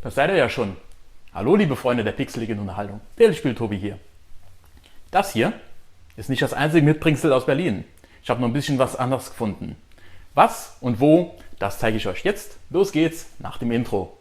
Das seid ihr ja schon. Hallo liebe Freunde der pixeligen Unterhaltung, der Spiel-Tobi hier. Das hier ist nicht das einzige Mitbringsel aus Berlin. Ich habe noch ein bisschen was anderes gefunden. Was und wo, das zeige ich euch jetzt. Los geht's nach dem Intro.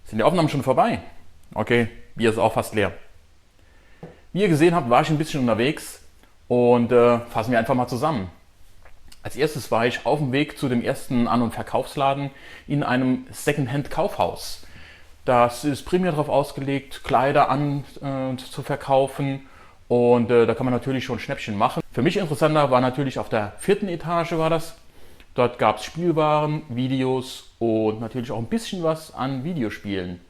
Sind die Aufnahmen schon vorbei? Okay, Bier ist auch fast leer. Wie ihr gesehen habt, war ich ein bisschen unterwegs und fassen wir einfach mal zusammen. Als erstes war ich auf dem Weg zu dem ersten An- und Verkaufsladen in einem Secondhand-Kaufhaus. Das ist primär darauf ausgelegt, Kleider zu verkaufen und da kann man natürlich schon Schnäppchen machen. Für mich interessanter war natürlich auf der 4. Etage war das. Dort gab es Spielwaren, Videos und natürlich auch ein bisschen was an Videospielen.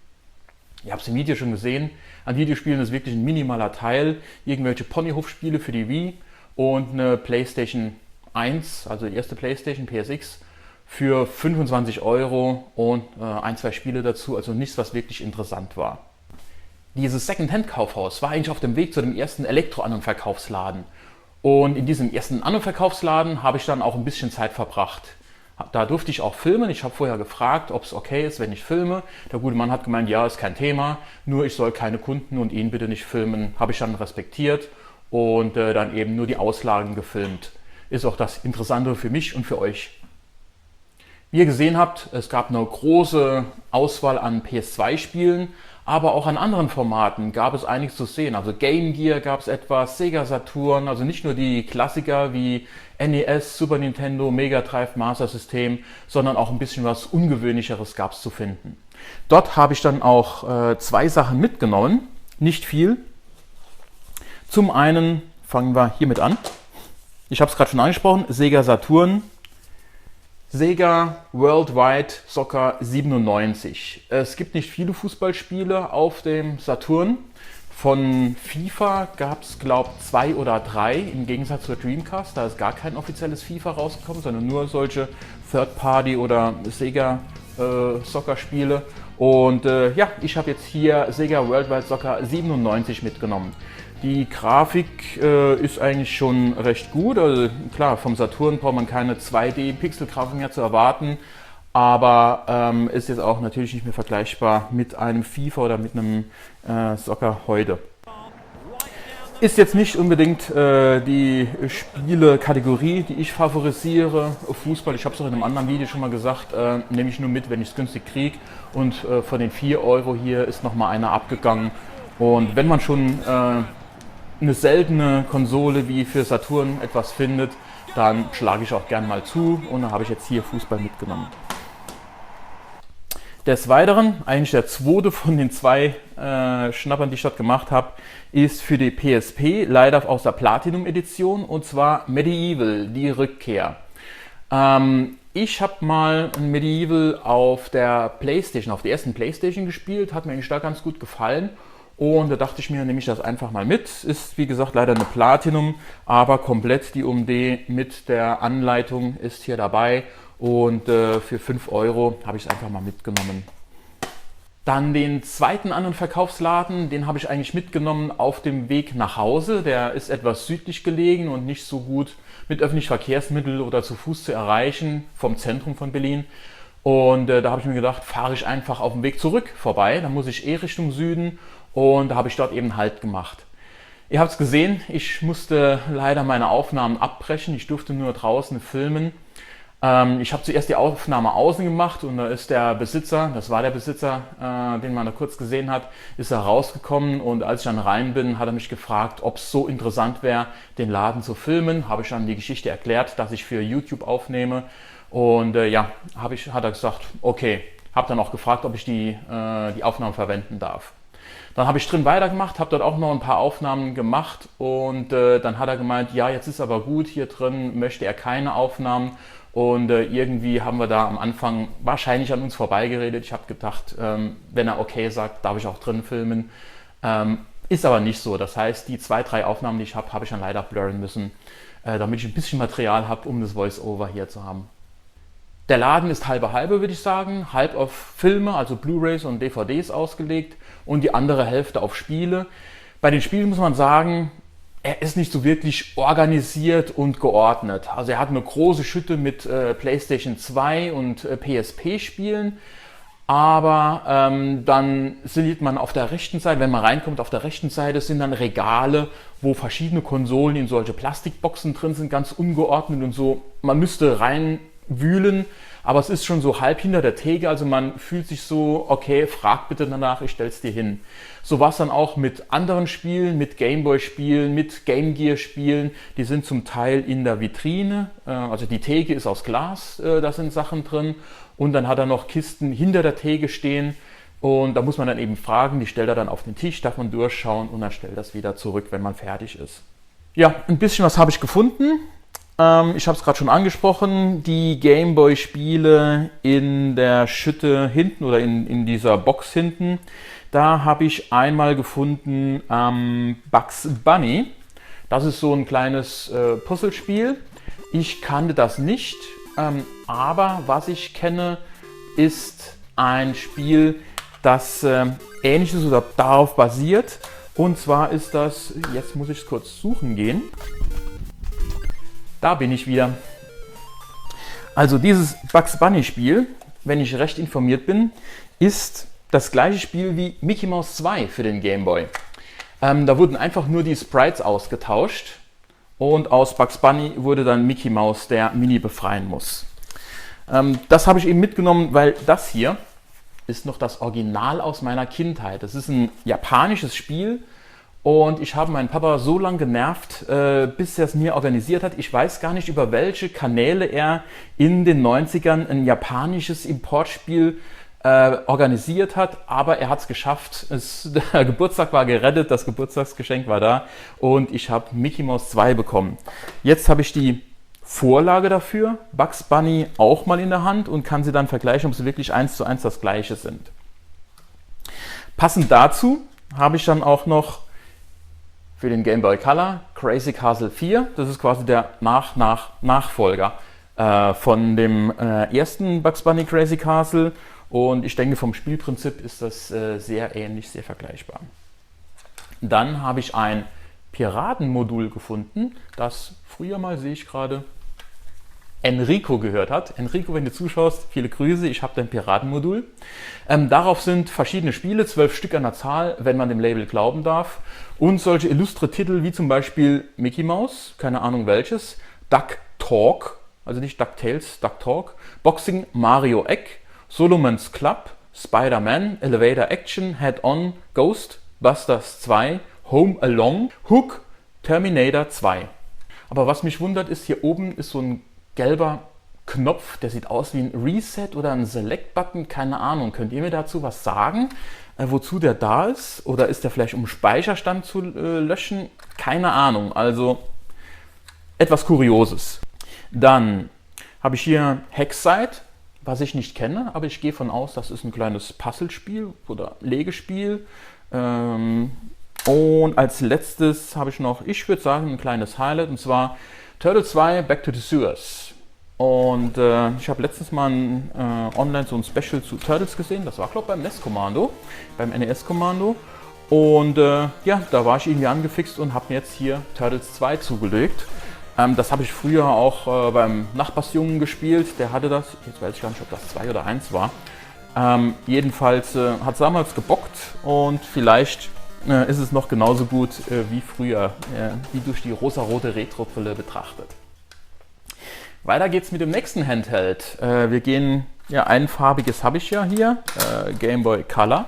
Ihr habt es im Video schon gesehen, an Videospielen ist wirklich ein minimaler Teil. Irgendwelche Ponyhof-Spiele für die Wii und eine PlayStation 1, also die erste PlayStation, PSX, für 25 € und ein, zwei Spiele dazu, also nichts, was wirklich interessant war. Dieses Secondhand-Kaufhaus war eigentlich auf dem Weg zu dem ersten Elektro-An- und Verkaufsladen. Und in diesem ersten An- und Verkaufsladen habe ich dann auch ein bisschen Zeit verbracht. Da durfte ich auch filmen. Ich habe vorher gefragt, ob es okay ist, wenn ich filme. Der gute Mann hat gemeint, ja, ist kein Thema, nur ich soll keine Kunden und ihn bitte nicht filmen. Habe ich dann respektiert und dann eben nur die Auslagen gefilmt. Ist auch das Interessante für mich und für euch. Wie ihr gesehen habt, es gab eine große Auswahl an PS2-Spielen, aber auch an anderen Formaten gab es einiges zu sehen. Also Game Gear gab es etwas, Sega Saturn, also nicht nur die Klassiker wie NES, Super Nintendo, Mega Drive, Master System, sondern auch ein bisschen was Ungewöhnlicheres gab es zu finden. Dort habe ich dann auch zwei Sachen mitgenommen, nicht viel. Zum einen fangen wir hiermit an. Ich habe es gerade schon angesprochen, Sega Saturn. Sega Worldwide Soccer 97. Es gibt nicht viele Fußballspiele auf dem Saturn. Von FIFA gab es, glaube ich, 2 oder 3, im Gegensatz zur Dreamcast. Da ist gar kein offizielles FIFA rausgekommen, sondern nur solche Third-Party oder Sega Soccer spiele. Und ja, ich habe jetzt hier Sega Worldwide Soccer 97 mitgenommen. Die Grafik ist eigentlich schon recht gut. Also klar, vom Saturn braucht man keine 2D-Pixel-Grafik mehr zu erwarten. Aber ist jetzt auch natürlich nicht mehr vergleichbar mit einem FIFA oder mit einem Soccer heute. Ist jetzt nicht unbedingt die Spiele-Kategorie, die ich favorisiere. Fußball, ich habe es auch in einem anderen Video schon mal gesagt, nehme ich nur mit, wenn ich es günstig kriege. Und von den 4 Euro hier ist nochmal einer abgegangen. Und wenn man schon eine seltene Konsole wie für Saturn etwas findet, dann schlage ich auch gern mal zu. Und dann habe ich jetzt hier Fußball mitgenommen. Des Weiteren, eigentlich der zweite von den 2 Schnappern, die ich dort gemacht habe, ist für die PSP, leider aus der Platinum Edition, und zwar Medieval, die Rückkehr. Ich habe mal ein Medieval auf der Playstation, auf der ersten Playstation gespielt, hat mir eigentlich da ganz gut gefallen. Und da dachte ich mir, nehme ich das einfach mal mit. Ist wie gesagt leider eine Platinum, aber komplett die UMD mit der Anleitung ist hier dabei. Und für 5 Euro habe ich es einfach mal mitgenommen. Dann den zweiten An- und Verkaufsladen, den habe ich eigentlich mitgenommen auf dem Weg nach Hause. Der ist etwas südlich gelegen und nicht so gut mit öffentlichen Verkehrsmitteln oder zu Fuß zu erreichen vom Zentrum von Berlin. Und da habe ich mir gedacht, fahre ich einfach auf dem Weg zurück vorbei. Dann muss ich Richtung Süden und da habe ich dort eben Halt gemacht. Ihr habt es gesehen, ich musste leider meine Aufnahmen abbrechen. Ich durfte nur draußen filmen. Ich habe zuerst die Aufnahme außen gemacht und da ist der Besitzer, das war der Besitzer, den man da kurz gesehen hat, ist er rausgekommen und als ich dann rein bin, hat er mich gefragt, ob es so interessant wäre, den Laden zu filmen. Habe ich dann die Geschichte erklärt, dass ich für YouTube aufnehme und ja, hat er gesagt, okay. Habe dann auch gefragt, ob ich die Aufnahmen verwenden darf. Dann habe ich drin weitergemacht, habe dort auch noch ein paar Aufnahmen gemacht und dann hat er gemeint, ja, jetzt ist aber gut, hier drin möchte er keine Aufnahmen. Und irgendwie haben wir da am Anfang wahrscheinlich an uns vorbeigeredet. Ich habe gedacht, wenn er okay sagt, darf ich auch drin filmen. Ist aber nicht so. Das heißt, die 2, 3 Aufnahmen, die ich habe ich dann leider blurren müssen, damit ich ein bisschen Material habe, um das Voice-Over hier zu haben. Der Laden ist halbe halbe, würde ich sagen. Halb auf Filme, also Blu-rays und DVDs ausgelegt und die andere Hälfte auf Spiele. Bei den Spielen muss man sagen, er ist nicht so wirklich organisiert und geordnet. Also er hat eine große Schütte mit PlayStation 2 und PSP-Spielen, aber dann sieht man auf der rechten Seite, wenn man reinkommt, auf der rechten Seite sind dann Regale, wo verschiedene Konsolen in solche Plastikboxen drin sind, ganz ungeordnet und so. Man müsste reinwühlen, aber es ist schon so halb hinter der Theke, also man fühlt sich so, okay, frag bitte danach, ich stell's dir hin. So war es dann auch mit anderen Spielen, mit Gameboy-Spielen, mit Game Gear-Spielen. Die sind zum Teil in der Vitrine, also die Theke ist aus Glas, da sind Sachen drin. Und dann hat er noch Kisten hinter der Theke stehen und da muss man dann eben fragen, die stellt er dann auf den Tisch, darf man durchschauen und dann stellt das wieder zurück, wenn man fertig ist. Ja, ein bisschen was habe ich gefunden. Ich habe es gerade schon angesprochen, die Gameboy-Spiele in der Schütte hinten oder in dieser Box hinten. Da habe ich einmal gefunden Bugs Bunny. Das ist so ein kleines Puzzlespiel. Ich kannte das nicht, aber was ich kenne, ist ein Spiel, das ähnlich ist oder darauf basiert. Und zwar ist das, jetzt muss ich es kurz suchen gehen. Da bin ich wieder. Also dieses Bugs Bunny Spiel, wenn ich recht informiert bin, ist das gleiche Spiel wie Mickey Mouse 2 für den Game Boy. Da wurden einfach nur die Sprites ausgetauscht und aus Bugs Bunny wurde dann Mickey Mouse, der Mini befreien muss. Das habe ich eben mitgenommen, weil das hier ist noch das Original aus meiner Kindheit. Das ist ein japanisches Spiel und ich habe meinen Papa so lange genervt, bis er es mir organisiert hat. Ich weiß gar nicht, über welche Kanäle er in den 90ern ein japanisches Importspiel organisiert hat, aber er hat es geschafft. Der Geburtstag war gerettet, das Geburtstagsgeschenk war da und ich habe Mickey Mouse 2 bekommen. Jetzt habe ich die Vorlage dafür, Bugs Bunny, auch mal in der Hand und kann sie dann vergleichen, ob sie wirklich 1:1 das gleiche sind. Passend dazu habe ich dann auch noch für den Game Boy Color Crazy Castle 4, das ist quasi der Nachfolger. von dem ersten Bugs Bunny Crazy Castle und ich denke vom Spielprinzip ist das sehr ähnlich, sehr vergleichbar. Dann habe ich ein Piratenmodul gefunden, das früher mal, sehe ich gerade, Enrico gehört hat. Enrico, wenn du zuschaust, viele Grüße, ich habe dein Piratenmodul. Darauf sind verschiedene Spiele, 12 Stück an der Zahl, wenn man dem Label glauben darf. Und solche illustre Titel wie zum Beispiel Mickey Mouse, keine Ahnung welches, Duck Talk, also nicht DuckTales, Duck Talk, Boxing, Mario Egg, Solomon's Club, Spider-Man, Elevator Action, Head-On, Ghostbusters 2, Home Alone, Hook, Terminator 2. Aber was mich wundert ist, hier oben ist so ein gelber Knopf, der sieht aus wie ein Reset oder ein Select-Button, keine Ahnung. Könnt ihr mir dazu was sagen, wozu der da ist? Oder ist der vielleicht um Speicherstand zu löschen? Keine Ahnung, also etwas Kurioses. Dann habe ich hier Hexside, was ich nicht kenne, aber ich gehe von aus, das ist ein kleines Puzzlespiel oder Legespiel. Und als letztes habe ich noch, ich würde sagen, ein kleines Highlight, und zwar Turtle 2 Back to the Sewers. Und ich habe letztens mal online so ein Special zu Turtles gesehen, das war glaube ich beim NES-Kommando, beim NES-Kommando. Und ja, da war ich irgendwie angefixt und habe mir jetzt hier Turtles 2 zugelegt. Das habe ich früher auch beim Nachbarsjungen gespielt, der hatte das, jetzt weiß ich gar nicht, ob das 2 oder 1 war. Jedenfalls hat es damals gebockt und vielleicht ist es noch genauso gut wie früher, wie durch die rosarote Retro-Brille betrachtet. Weiter geht's mit dem nächsten Handheld. Wir gehen, ja, einfarbiges habe ich ja hier, Game Boy Color.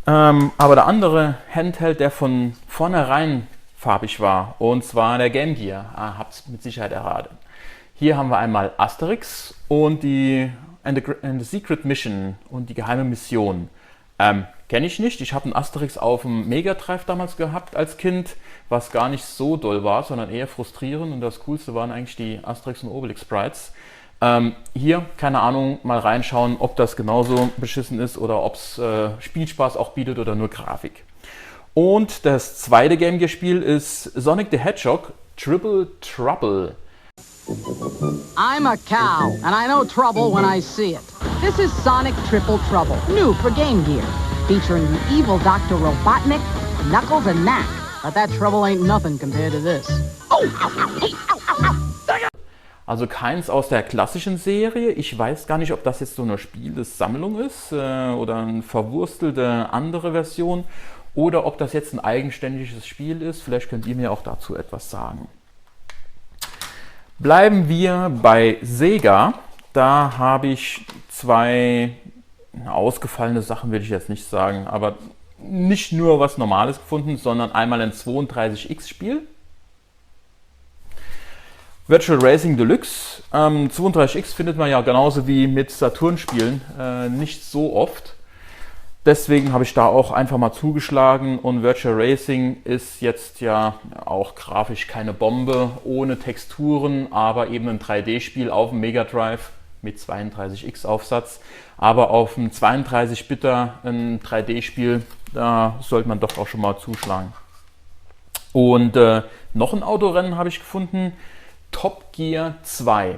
Aber der andere Handheld, der von vornherein farbig war, und zwar der Game Gear, habt es mit Sicherheit erraten. Hier haben wir einmal Asterix und die And the Secret Mission und die geheime Mission. Kenne ich nicht. Ich habe einen Asterix auf dem Mega Drive damals gehabt als Kind, was gar nicht so doll war, sondern eher frustrierend. Und das Coolste waren eigentlich die Asterix und Obelix Sprites. Hier, keine Ahnung, mal reinschauen, ob das genauso beschissen ist oder ob es Spielspaß auch bietet oder nur Grafik. Und das zweite Game Gear Spiel ist Sonic the Hedgehog Triple Trouble. I'm a cow, and I know trouble when I see it. This is Sonic Triple Trouble, new for Game Gear, featuring the evil Dr. Robotnik, Knuckles, and Knack. But that trouble ain't nothing compared to this. Oh, ow, ow, hey, ow, ow, ow. Also keins aus der klassischen Serie. Ich weiß gar nicht, ob das jetzt so eine Spielessammlung ist oder eine verwurstelte andere Version oder ob das jetzt ein eigenständiges Spiel ist. Vielleicht könnt ihr mir auch dazu etwas sagen. Bleiben wir bei Sega. Da habe ich zwei ausgefallene Sachen, will ich jetzt nicht sagen, aber nicht nur was Normales gefunden, sondern einmal ein 32X-Spiel. Virtual Racing Deluxe. 32X findet man ja genauso wie mit Saturn-Spielen nicht so oft. Deswegen habe ich da auch einfach mal zugeschlagen und Virtual Racing ist jetzt ja auch grafisch keine Bombe, ohne Texturen, aber eben ein 3D-Spiel auf dem Mega Drive mit 32X Aufsatz. Aber auf dem 32-Bitter ein 3D-Spiel, da sollte man doch auch schon mal zuschlagen. Und noch ein Autorennen habe ich gefunden, Top Gear 2.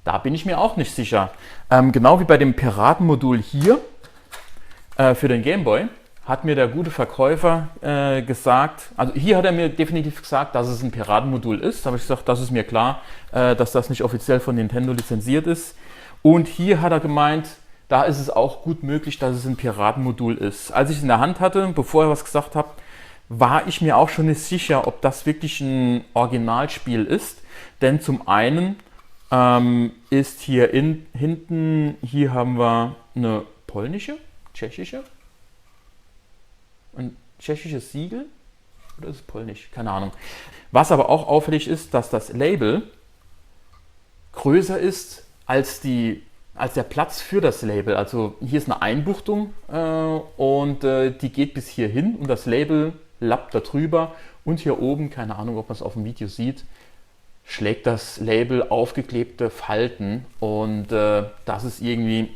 Da bin ich mir auch nicht sicher. Genau wie bei dem Piratenmodul hier, für den Game Boy hat mir der gute Verkäufer gesagt, also hier hat er mir definitiv gesagt, dass es ein Piratenmodul ist. Da habe ich gesagt, das ist mir klar, dass das nicht offiziell von Nintendo lizenziert ist. Und hier hat er gemeint, da ist es auch gut möglich, dass es ein Piratenmodul ist. Als ich es in der Hand hatte, bevor er was gesagt hat, war ich mir auch schon nicht sicher, ob das wirklich ein Originalspiel ist. Denn zum einen ist hier hinten, hier haben wir eine polnische, tschechische, ein tschechisches Siegel oder ist es polnisch? Keine Ahnung. Was aber auch auffällig ist, dass das Label größer ist als der Platz für das Label. Also hier ist eine Einbuchtung und die geht bis hier hin und das Label lappt da drüber und hier oben, keine Ahnung, ob man es auf dem Video sieht, schlägt das Label aufgeklebte Falten und das ist irgendwie,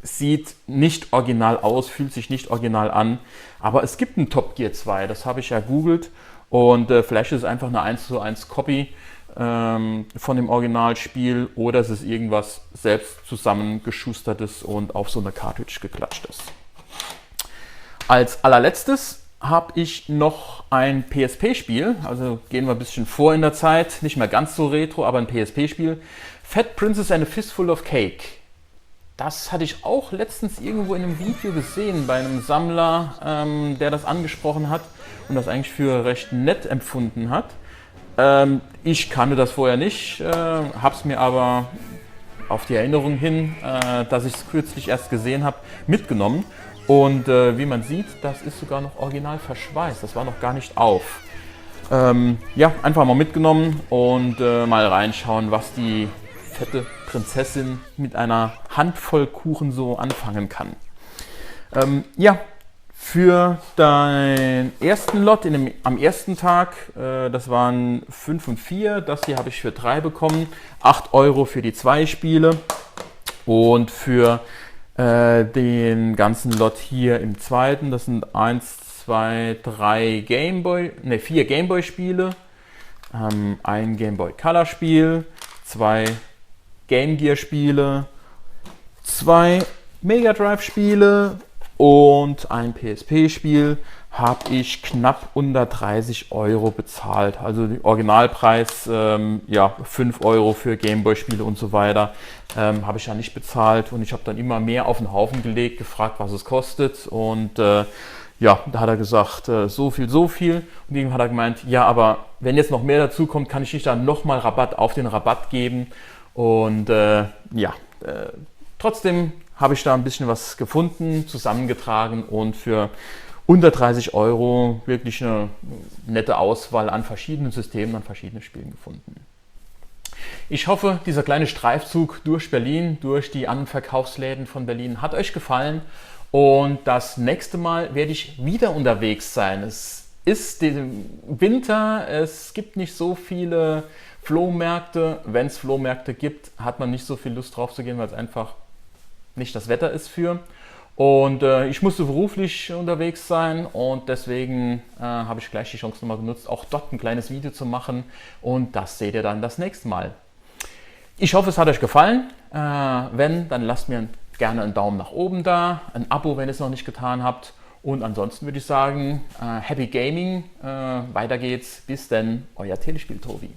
sieht nicht original aus, fühlt sich nicht original an, aber es gibt ein Top Gear 2, das habe ich ja googelt und vielleicht ist es einfach eine 1:1 Copy von dem Originalspiel oder es ist irgendwas selbst zusammengeschustertes und auf so eine Cartridge geklatschtes. Als allerletztes habe ich noch ein PSP-Spiel, also gehen wir ein bisschen vor in der Zeit, nicht mehr ganz so retro, aber ein PSP-Spiel. Fat Princess and a Fistful of Cake. Das hatte ich auch letztens irgendwo in einem Video gesehen bei einem Sammler, der das angesprochen hat und das eigentlich für recht nett empfunden hat. Ich kannte das vorher nicht, habe es mir aber auf die Erinnerung hin, dass ich es kürzlich erst gesehen habe, mitgenommen. Und wie man sieht, das ist sogar noch original verschweißt. Das war noch gar nicht auf. Ja, einfach mal mitgenommen und mal reinschauen, was die fette Prinzessin mit einer Handvoll Kuchen so anfangen kann. Ja, für den ersten Lot am ersten Tag, das waren 5 und 4, das hier habe ich für 3 bekommen. 8 € für die 2 Spiele und für den ganzen Lot hier im zweiten, das sind 1, 2, 3 4 Gameboy Spiele, ein Gameboy Color Spiel, 2 Game Gear Spiele, 2 Mega Drive Spiele und ein PSP Spiel. Habe ich knapp unter 30 € bezahlt. Also der Originalpreis, ja, 5 € für Gameboy-Spiele und so weiter, habe ich ja nicht bezahlt. Und ich habe dann immer mehr auf den Haufen gelegt, gefragt, was es kostet. Und ja, da hat er gesagt, so viel, so viel. Und irgendwann hat er gemeint, ja, aber wenn jetzt noch mehr dazu kommt, kann ich nicht dann nochmal Rabatt auf den Rabatt geben. Und ja, trotzdem habe ich da ein bisschen was gefunden, zusammengetragen und für unter 30 € wirklich eine nette Auswahl an verschiedenen Systemen, an verschiedenen Spielen gefunden. Ich hoffe, dieser kleine Streifzug durch Berlin, durch die anderen Verkaufsläden von Berlin hat euch gefallen und das nächste Mal werde ich wieder unterwegs sein. Es ist Winter, es gibt nicht so viele Flohmärkte. Wenn es Flohmärkte gibt, hat man nicht so viel Lust drauf zu gehen, weil es einfach nicht das Wetter ist für. Und ich musste beruflich unterwegs sein und deswegen habe ich gleich die Chance nochmal genutzt, auch dort ein kleines Video zu machen und das seht ihr dann das nächste Mal. Ich hoffe, es hat euch gefallen. Wenn, dann lasst mir gerne einen Daumen nach oben da, ein Abo, wenn ihr es noch nicht getan habt und ansonsten würde ich sagen, Happy Gaming, weiter geht's, bis denn, euer Telespiel Tobi.